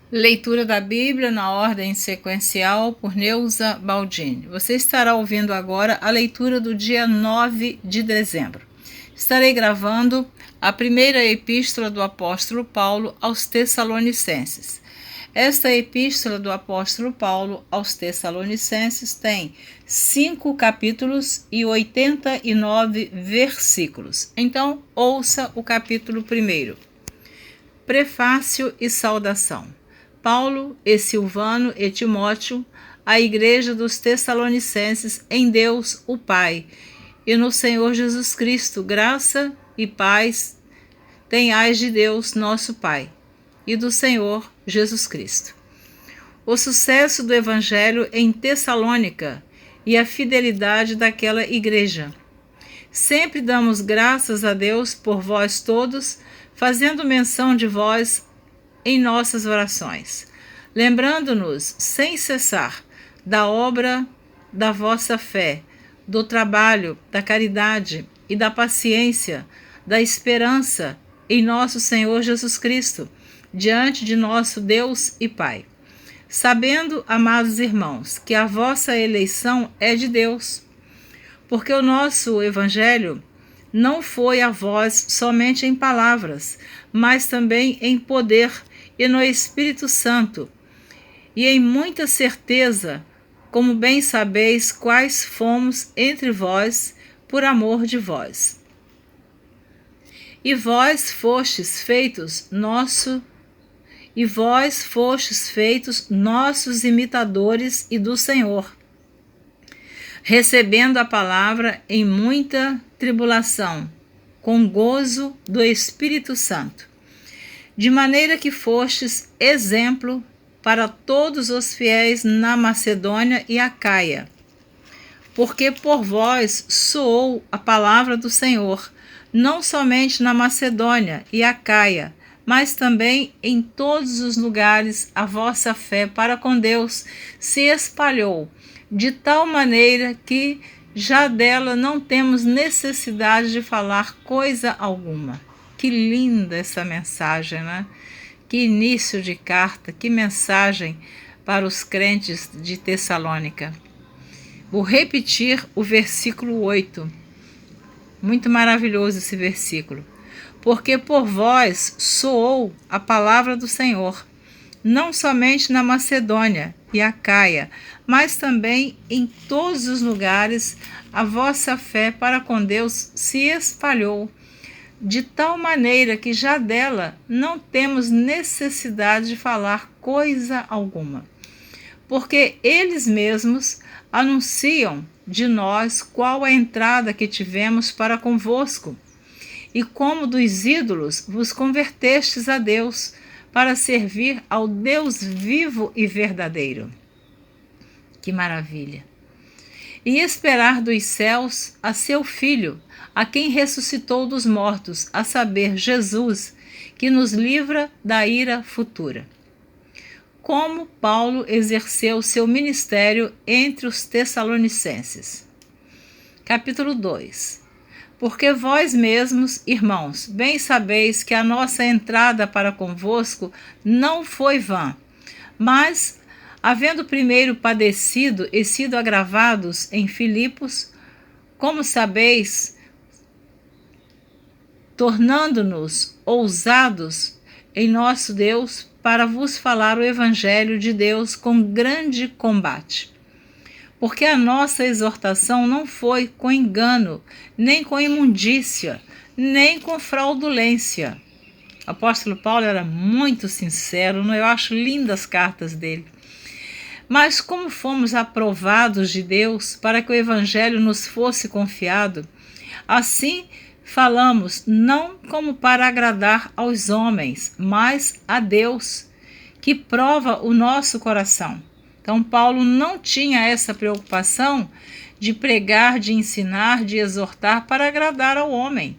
Leitura da Bíblia na ordem sequencial por Neuza Baldini. Você estará ouvindo agora a leitura do dia 9 de dezembro. Estarei gravando a primeira epístola do apóstolo Paulo aos Tessalonicenses. Esta epístola do apóstolo Paulo aos Tessalonicenses tem 5 capítulos e 89 versículos. Então, ouça o capítulo 1. Prefácio e saudação. Paulo e Silvano e Timóteo, à igreja dos Tessalonicenses, em Deus o Pai e no Senhor Jesus Cristo, graça e paz tenhais de Deus nosso Pai e do Senhor Jesus Cristo. O sucesso do Evangelho em Tessalônica e a fidelidade daquela igreja. Sempre damos graças a Deus por vós todos, fazendo menção de vós em nossas orações, lembrando-nos sem cessar da obra da vossa fé, do trabalho, da caridade e da paciência, da esperança em nosso Senhor Jesus Cristo, diante de nosso Deus e Pai. Sabendo, amados irmãos, que a vossa eleição é de Deus, porque o nosso Evangelho não foi a vós somente em palavras, mas também em poder e no Espírito Santo, e em muita certeza, como bem sabeis quais fomos entre vós, por amor de vós. E vós fostes feitos nossos imitadores e do Senhor, recebendo a palavra em muita tribulação, com gozo do Espírito Santo, de maneira que fostes exemplo para todos os fiéis na Macedônia e Acaia, porque por vós soou a palavra do Senhor, não somente na Macedônia e Acaia, mas também em todos os lugares a vossa fé para com Deus se espalhou, de tal maneira que já dela não temos necessidade de falar coisa alguma. Que linda essa mensagem, né? Que início de carta, que mensagem para os crentes de Tessalônica. Vou repetir o versículo 8. Muito maravilhoso esse versículo. Porque por vós soou a palavra do Senhor, não somente na Macedônia e Acaia, mas também em todos os lugares a vossa fé para com Deus se espalhou, de tal maneira que já dela não temos necessidade de falar coisa alguma, porque eles mesmos anunciam de nós qual a entrada que tivemos para convosco, e como dos ídolos vos convertestes a Deus, para servir ao Deus vivo e verdadeiro. Que maravilha! E esperar dos céus a seu Filho, a quem ressuscitou dos mortos, a saber, Jesus, que nos livra da ira futura. Como Paulo exerceu seu ministério entre os Tessalonicenses. Capítulo 2. Porque vós mesmos, irmãos, bem sabeis que a nossa entrada para convosco não foi vã, mas, havendo primeiro padecido e sido agravados em Filipos, como sabeis, tornando-nos ousados em nosso Deus para vos falar o Evangelho de Deus com grande combate. Porque a nossa exortação não foi com engano, nem com imundícia, nem com fraudulência. O apóstolo Paulo era muito sincero, eu acho lindas as cartas dele. Mas como fomos aprovados de Deus para que o Evangelho nos fosse confiado, assim falamos não como para agradar aos homens, mas a Deus, que prova o nosso coração. Então, Paulo não tinha essa preocupação de pregar, de ensinar, de exortar para agradar ao homem.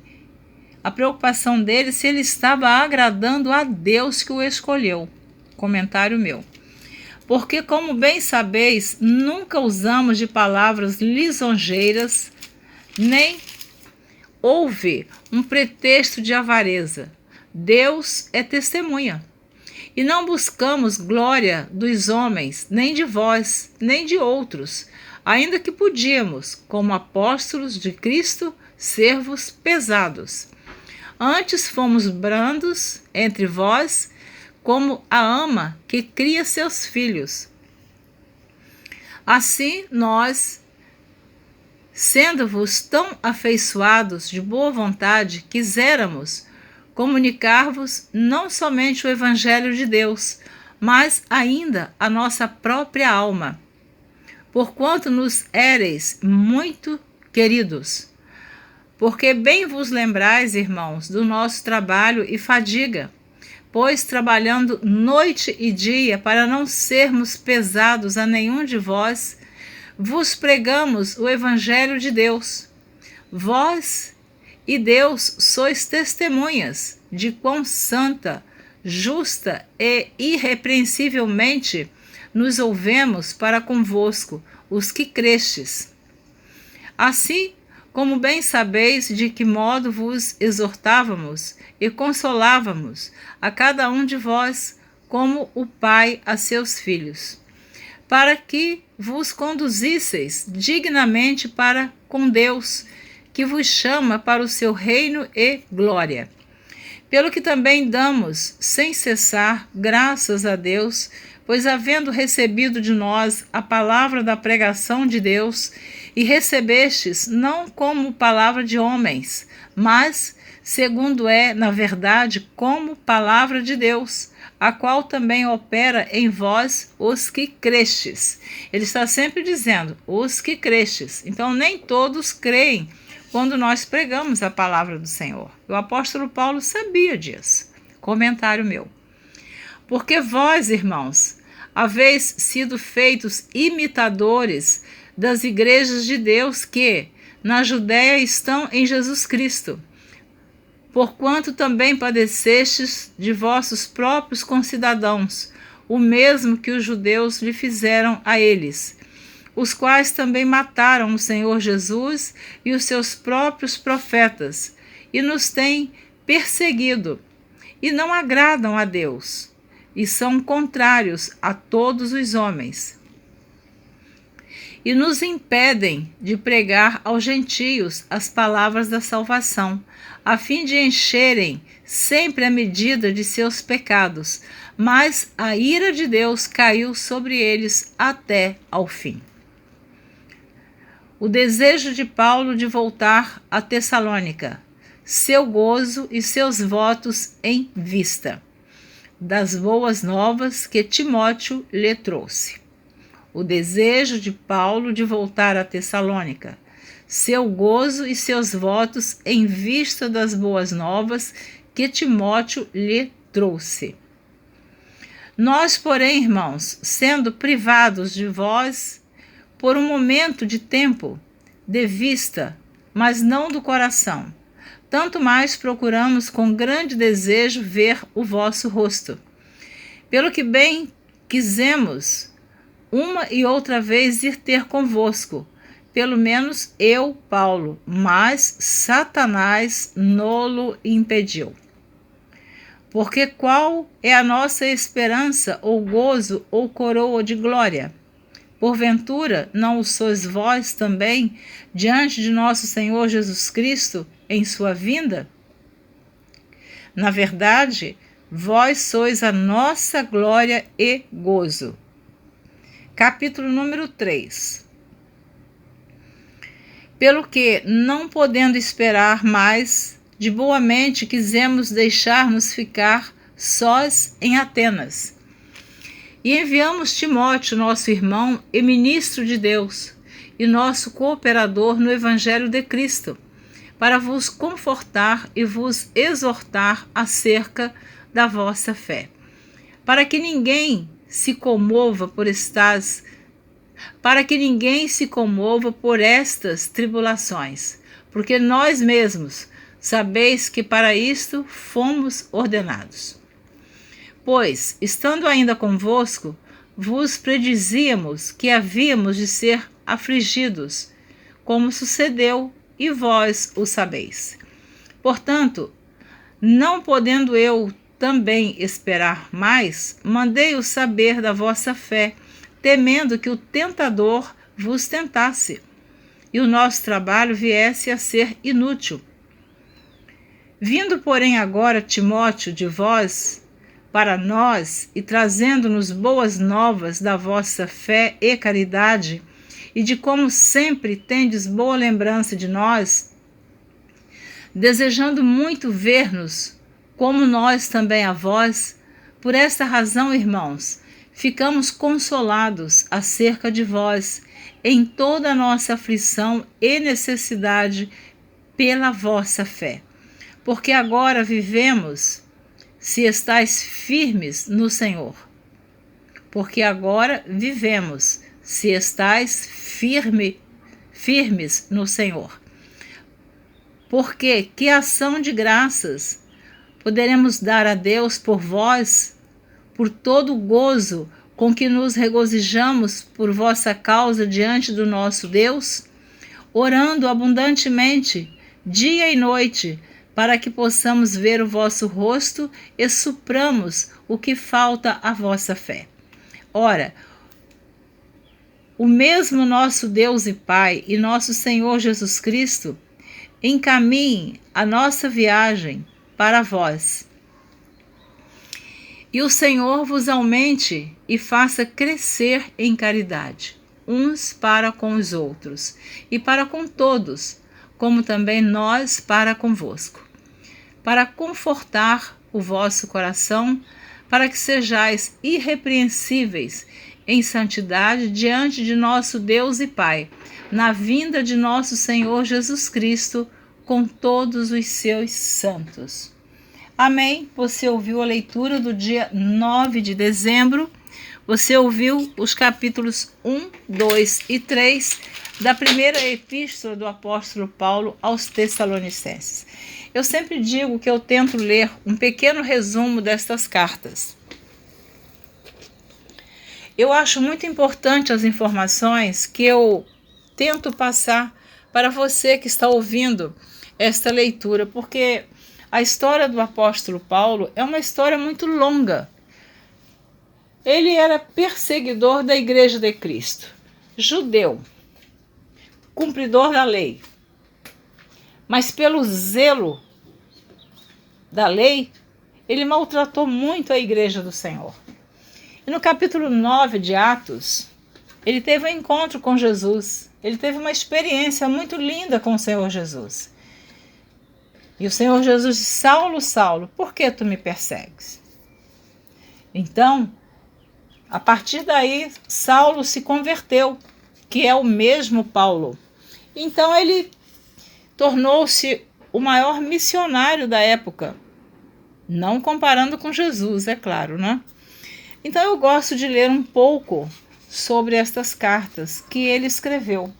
A preocupação dele se ele estava agradando a Deus que o escolheu. Comentário meu. Porque, como bem sabeis, nunca usamos de palavras lisonjeiras, nem houve um pretexto de avareza. Deus é testemunha. E não buscamos glória dos homens, nem de vós, nem de outros, ainda que podíamos, como apóstolos de Cristo, ser-vos pesados. Antes fomos brandos entre vós, como a ama que cria seus filhos. Assim nós, sendo-vos tão afeiçoados de boa vontade, quiséramos comunicar-vos não somente o Evangelho de Deus, mas ainda a nossa própria alma, porquanto nos éreis muito queridos. Porque bem vos lembrais, irmãos, do nosso trabalho e fadiga, pois trabalhando noite e dia para não sermos pesados a nenhum de vós, vos pregamos o Evangelho de Deus. Vós e Deus sois testemunhas de quão santa, justa e irrepreensivelmente nos ouvemos para convosco, os que crestes. Assim como bem sabeis de que modo vos exortávamos e consolávamos a cada um de vós, como o Pai a seus filhos, para que vos conduzisseis dignamente para com Deus, que vos chama para o seu reino e glória. Pelo que também damos, sem cessar, graças a Deus, pois havendo recebido de nós a palavra da pregação de Deus, e recebestes não como palavra de homens, mas, segundo é, na verdade, como palavra de Deus, a qual também opera em vós os que crestes. Ele está sempre dizendo, os que crestes. Então, nem todos creem quando nós pregamos a palavra do Senhor. O apóstolo Paulo sabia disso. Comentário meu. Porque vós, irmãos, haveis sido feitos imitadores das igrejas de Deus que, na Judéia, estão em Jesus Cristo, porquanto também padecestes de vossos próprios concidadãos, o mesmo que os judeus lhe fizeram a eles, os quais também mataram o Senhor Jesus e os seus próprios profetas, e nos têm perseguido, e não agradam a Deus, e são contrários a todos os homens, e nos impedem de pregar aos gentios as palavras da salvação, a fim de encherem sempre a medida de seus pecados, mas a ira de Deus caiu sobre eles até ao fim. O desejo de Paulo de voltar a Tessalônica, seu gozo e seus votos em vista das boas novas que Timóteo lhe trouxe. O desejo de Paulo de voltar a Tessalônica, seu gozo e seus votos em vista das boas novas que Timóteo lhe trouxe. Nós, porém, irmãos, sendo privados de vós por um momento de tempo, de vista, mas não do coração, tanto mais procuramos com grande desejo ver o vosso rosto. Pelo que bem quisemos uma e outra vez ir ter convosco, pelo menos eu, Paulo, mas Satanás nolo impediu. Porque qual é a nossa esperança, ou gozo, ou coroa de glória? Porventura, não o sois vós também, diante de nosso Senhor Jesus Cristo, em sua vinda? Na verdade, vós sois a nossa glória e gozo. Capítulo número 3. Pelo que, não podendo esperar mais, de boa mente quisemos deixar-nos ficar sós em Atenas. E enviamos Timóteo, nosso irmão e ministro de Deus, e nosso cooperador no Evangelho de Cristo, para vos confortar e vos exortar acerca da vossa fé, para que ninguém se comova por estas tribulações, porque nós mesmos sabeis que para isto fomos ordenados. Pois, estando ainda convosco, vos predizíamos que havíamos de ser afligidos, como sucedeu, e vós o sabeis. Portanto, não podendo eu também esperar mais, mandei-o saber da vossa fé, temendo que o tentador vos tentasse, e o nosso trabalho viesse a ser inútil. Vindo, porém, agora Timóteo de vós para nós e trazendo-nos boas novas da vossa fé e caridade, e de como sempre tendes boa lembrança de nós, desejando muito ver-nos, como nós também a vós, por esta razão, irmãos, ficamos consolados acerca de vós em toda a nossa aflição e necessidade pela vossa fé. Porque agora vivemos, se estáis firmes no Senhor. Porque agora vivemos, se estáis firmes no Senhor. Porque que ação de graças poderemos dar a Deus por vós, por todo o gozo com que nos regozijamos por vossa causa diante do nosso Deus, orando abundantemente, dia e noite, para que possamos ver o vosso rosto e supramos o que falta à vossa fé. Ora, o mesmo nosso Deus e Pai e nosso Senhor Jesus Cristo encaminhe a nossa viagem para vós. E o Senhor vos aumente e faça crescer em caridade, uns para com os outros, e para com todos, como também nós para convosco, para confortar o vosso coração, para que sejais irrepreensíveis em santidade diante de nosso Deus e Pai, na vinda de nosso Senhor Jesus Cristo, com todos os seus santos. Amém? Você ouviu a leitura do dia 9 de dezembro. Você ouviu os capítulos 1, 2 e 3 da primeira epístola do apóstolo Paulo aos Tessalonicenses. Eu sempre digo que eu tento ler um pequeno resumo destas cartas. Eu acho muito importante as informações que eu tento passar para você que está ouvindo esta leitura, porque a história do apóstolo Paulo é uma história muito longa. Ele era perseguidor da Igreja de Cristo, judeu, cumpridor da lei. Mas pelo zelo da lei, ele maltratou muito a Igreja do Senhor. E no capítulo 9 de Atos, ele teve um encontro com Jesus. Ele teve uma experiência muito linda com o Senhor Jesus. E o Senhor Jesus disse: Saulo, Saulo, por que tu me persegues? Então, a partir daí, Saulo se converteu, que é o mesmo Paulo. Então ele tornou-se o maior missionário da época, não comparando com Jesus, é claro, né? Então eu gosto de ler um pouco sobre estas cartas que ele escreveu.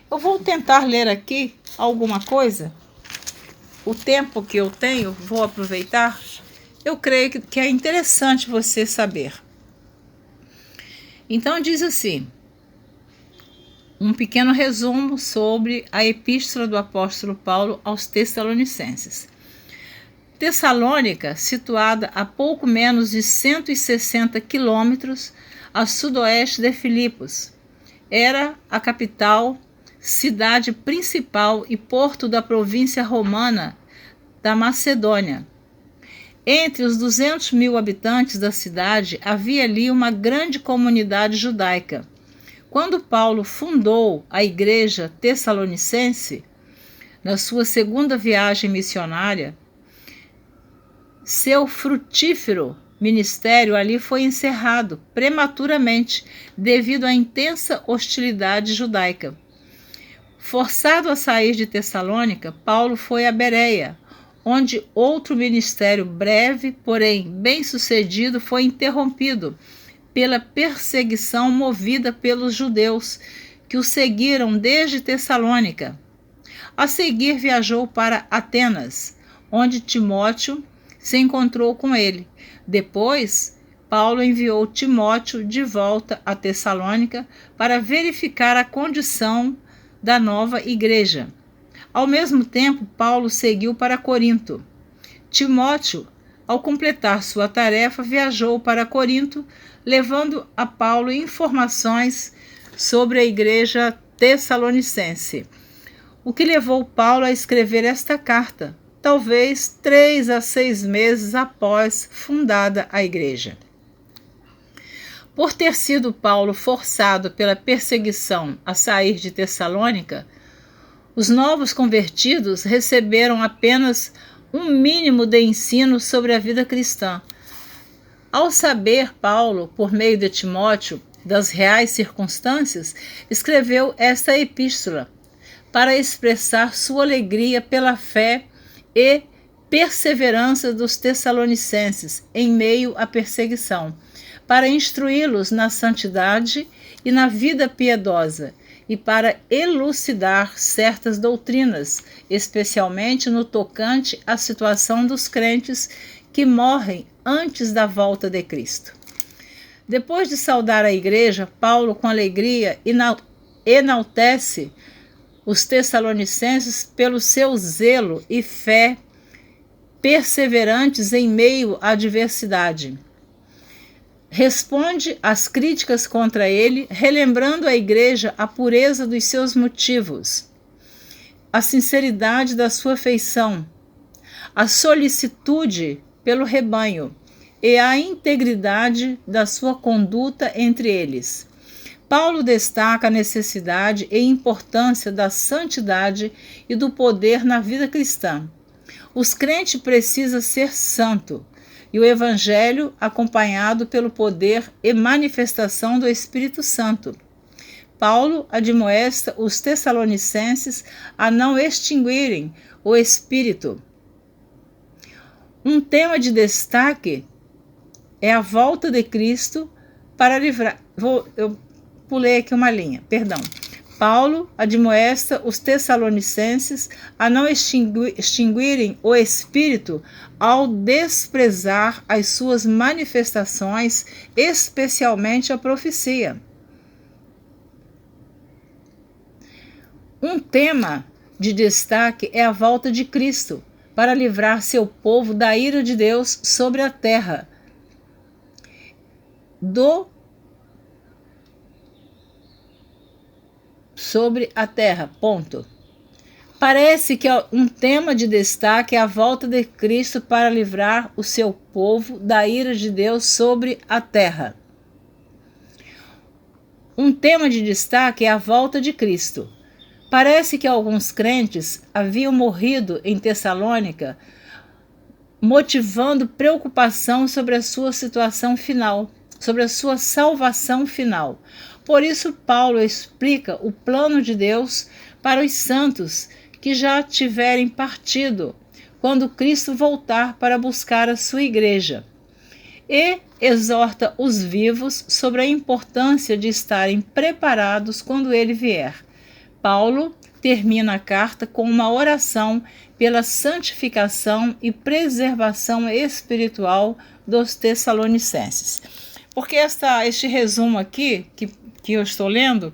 Eu vou tentar ler aqui alguma coisa. O tempo que eu tenho, vou aproveitar. Eu creio que é interessante você saber. Então diz assim, um pequeno resumo sobre a epístola do apóstolo Paulo aos Tessalonicenses. Tessalônica, situada a pouco menos de 160 quilômetros a sudoeste de Filipos, era a capital, cidade principal e porto da província romana da Macedônia. Entre os 200.000 habitantes da cidade havia ali uma grande comunidade judaica. Quando Paulo fundou a igreja tessalonicense, na sua segunda viagem missionária, seu frutífero ministério ali foi encerrado prematuramente devido à intensa hostilidade judaica. Forçado a sair de Tessalônica, Paulo foi a Bereia, onde outro ministério breve, porém bem-sucedido, foi interrompido pela perseguição movida pelos judeus que o seguiram desde Tessalônica. A seguir viajou para Atenas, onde Timóteo se encontrou com ele. Depois, Paulo enviou Timóteo de volta a Tessalônica para verificar a condição da nova igreja. Ao mesmo tempo, Paulo seguiu para Corinto. Timóteo ao completar sua tarefa, viajou para Corinto, levando a Paulo informações sobre a igreja tessalonicense. O que levou Paulo a escrever esta carta, talvez 3 a 6 meses após fundada a igreja. Por ter sido Paulo forçado pela perseguição a sair de Tessalônica, os novos convertidos receberam apenas um mínimo de ensino sobre a vida cristã. Ao saber, Paulo, por meio de Timóteo, das reais circunstâncias, escreveu esta epístola para expressar sua alegria pela fé e perseverança dos tessalonicenses em meio à perseguição, para instruí-los na santidade e na vida piedosa, e para elucidar certas doutrinas, especialmente no tocante à situação dos crentes que morrem antes da volta de Cristo. Depois de saudar a igreja, Paulo, com alegria, enaltece os tessalonicenses pelo seu zelo e fé perseverantes em meio à adversidade. Responde às críticas contra ele, relembrando à igreja a pureza dos seus motivos, a sinceridade da sua afeição, a solicitude pelo rebanho e a integridade da sua conduta entre eles. Paulo destaca a necessidade e importância da santidade e do poder na vida cristã. Os crentes precisam ser santos, e o Evangelho acompanhado pelo poder e manifestação do Espírito Santo. Paulo admoesta os tessalonicenses a não extinguirem o Espírito. Um tema de destaque é a volta de Cristo para livrar... Eu pulei aqui uma linha, perdão. Paulo admoesta os tessalonicenses a não extinguirem o Espírito ao desprezar as suas manifestações, especialmente a profecia. Um tema de destaque é a volta de Cristo para livrar seu povo da ira de Deus sobre a terra, ponto. Parece que um tema de destaque é a volta de Cristo para livrar o seu povo da ira de Deus sobre a terra. Um tema de destaque é a volta de Cristo. Parece que alguns crentes haviam morrido em Tessalônica, motivando preocupação sobre a sua situação final, sobre a sua salvação final. Por isso, Paulo explica o plano de Deus para os santos que já tiverem partido, quando Cristo voltar para buscar a sua igreja. E exorta os vivos sobre a importância de estarem preparados quando ele vier. Paulo termina a carta com uma oração pela santificação e preservação espiritual dos tessalonicenses. Porque este resumo aqui, que eu estou lendo,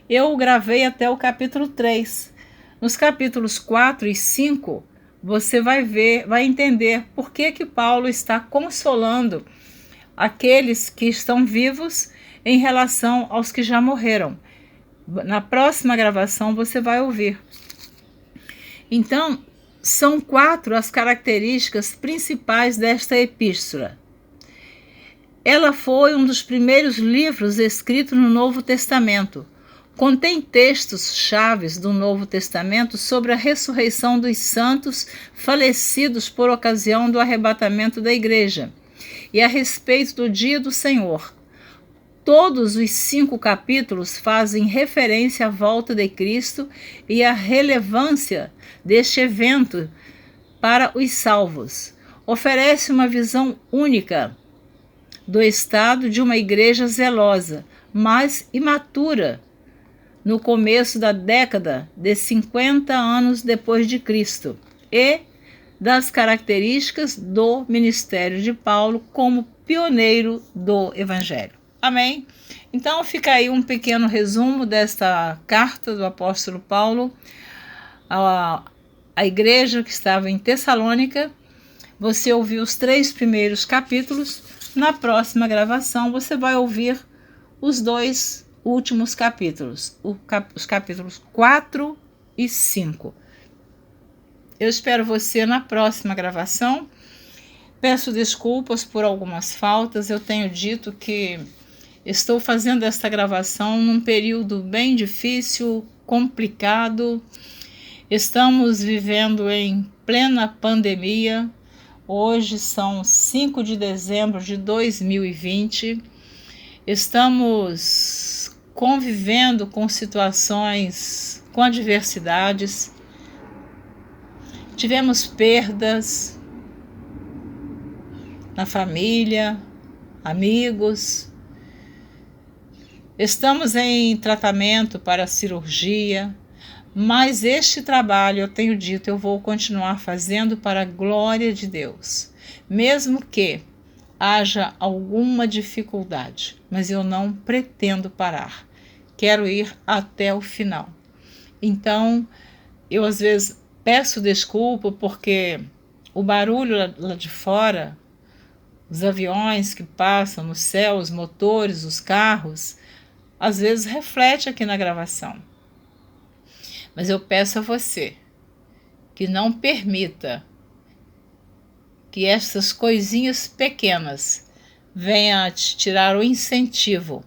eu gravei até o capítulo 3. Nos capítulos 4 e 5, você vai entender por que Paulo está consolando aqueles que estão vivos em relação aos que já morreram. Na próxima gravação você vai ouvir. Então, são 4 as características principais desta epístola. Ela foi um dos primeiros livros escritos no Novo Testamento. Contém textos chaves do Novo Testamento sobre a ressurreição dos santos falecidos por ocasião do arrebatamento da igreja e a respeito do dia do Senhor. Todos os 5 capítulos fazem referência à volta de Cristo e à relevância deste evento para os salvos. Oferece uma visão única do estado de uma igreja zelosa, mas imatura, no começo da década de 50 anos depois de Cristo, e das características do ministério de Paulo como pioneiro do Evangelho. Amém? Então fica aí um pequeno resumo desta carta do apóstolo Paulo à igreja que estava em Tessalônica. você ouviu os 3 primeiros capítulos, na próxima gravação você vai ouvir os 2 últimos capítulos, os capítulos 4 e 5. Eu espero você na próxima gravação. Peço desculpas por algumas faltas. Eu tenho dito que estou fazendo esta gravação num período bem difícil, complicado. Estamos vivendo em plena pandemia. Hoje são 5 de dezembro de 2020. Estamos convivendo com situações, com adversidades. Tivemos perdas na família, amigos. Estamos em tratamento para cirurgia. Mas este trabalho, eu tenho dito, eu vou continuar fazendo para a glória de Deus. Mesmo que haja alguma dificuldade, mas eu não pretendo parar. Quero ir até o final. Então, eu às vezes peço desculpa porque o barulho lá de fora, os aviões que passam no céu, os motores, os carros, às vezes reflete aqui na gravação. Mas eu peço a você que não permita que essas coisinhas pequenas venham a te tirar o incentivo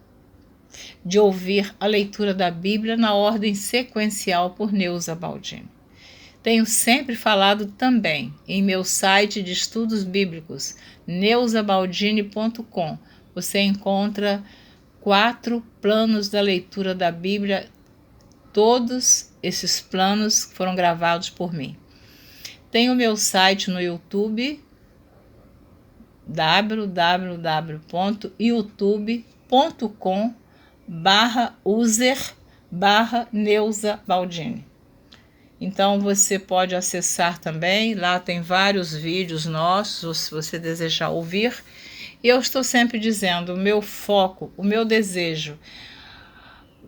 de ouvir a leitura da Bíblia na ordem sequencial por Neuza Baldini. Tenho sempre falado também em meu site de estudos bíblicos, neuzabaldini.com. Você encontra 4 planos da leitura da Bíblia. Todos esses planos foram gravados por mim. Tem o meu site no YouTube, www.youtube.com/user/Neuza Baldini. Então você pode acessar também, lá tem vários vídeos nossos, se você desejar ouvir. E eu estou sempre dizendo, o meu foco, o meu desejo,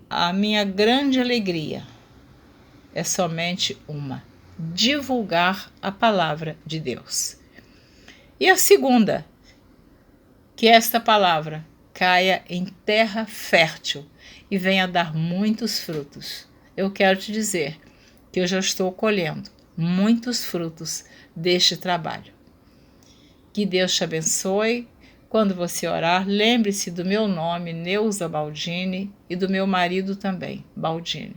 a minha grande alegria é somente uma: divulgar a palavra de Deus. E a segunda, que esta palavra caia em terra fértil e venha dar muitos frutos. Eu quero te dizer que eu já estou colhendo muitos frutos deste trabalho. Que Deus te abençoe. Quando você orar, lembre-se do meu nome, Neuza Baldini, e do meu marido também, Baldini.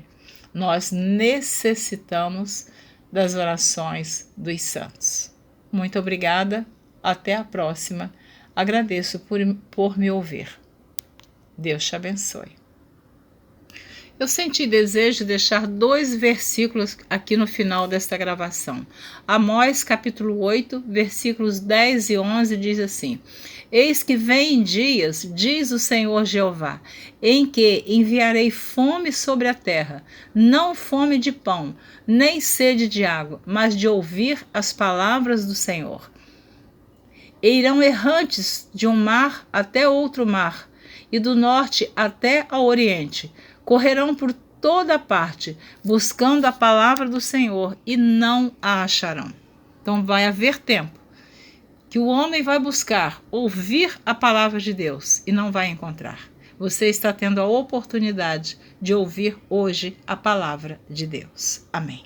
Nós necessitamos das orações dos santos. Muito obrigada, até a próxima. Agradeço por me ouvir. Deus te abençoe. Eu senti desejo de deixar 2 versículos aqui no final desta gravação. Amós, capítulo 8, versículos 10 e 11, diz assim: Eis que vem dias, diz o Senhor Jeová, em que enviarei fome sobre a terra, não fome de pão, nem sede de água, mas de ouvir as palavras do Senhor. E irão errantes de um mar até outro mar, e do norte até ao oriente. Correrão por toda parte, buscando a palavra do Senhor, e não a acharão. Então vai haver tempo que o homem vai buscar ouvir a palavra de Deus e não vai encontrar. Você está tendo a oportunidade de ouvir hoje a palavra de Deus. Amém.